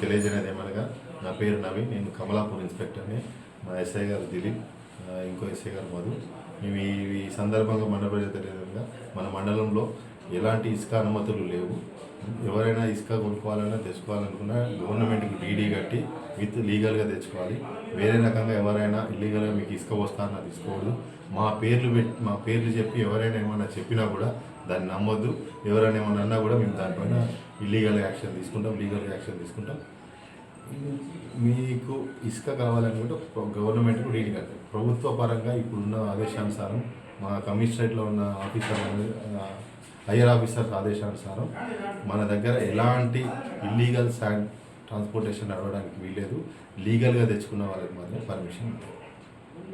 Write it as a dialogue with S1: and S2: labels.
S1: తెలియజేయలేదు ఏమనగా నా పేరు నవీన్, నేను కమలాపూర్ ఇన్స్పెక్టర్ని. మా ఎస్ఐ గారు దిలీప్, ఇంకో ఎస్ఐ గారు మధు. మేము ఈ సందర్భంగా మండల ప్రజలు తెలియజేయగా మన మండలంలో ఎలాంటి ఇసుక అనుమతులు లేవు. ఎవరైనా ఇసుక కొనుక్కోవాలన్నా తెచ్చుకోవాలనుకున్నా గవర్నమెంట్కి డీడీ కట్టి విత్ లీగల్గా తెచ్చుకోవాలి. వేరే రకంగా ఎవరైనా ఇల్లీగల్గా మీకు ఇసుక వస్తారన్నా తీసుకోవద్దు. మా పేర్లు చెప్పి ఎవరైనా ఏమన్నా చెప్పినా కూడా దాన్ని నమ్మొద్దు. ఎవరైనా ఏమన్నా అన్నా కూడా మేము దానిపైన లీగల్ యాక్షన్ తీసుకుంటాం. మీకు ఇసుక కావాలనుకుంటే గవర్నమెంట్కు డీడీ కట్టాలి. ప్రభుత్వ పరంగా ఇప్పుడున్న ఆదేశానుసారం మా కమిషనరేట్లో ఉన్న హైయర్ ఆఫీసర్స్ ఆదేశానుసారం మన దగ్గర ఎలాంటి ఇల్లీగల్ ట్రాన్స్పోర్టేషన్ నడవడానికి వీల్లేదు. లీగల్గా తెచ్చుకున్న వాళ్ళకి మాత్రం పర్మిషన్ ఉంటుంది.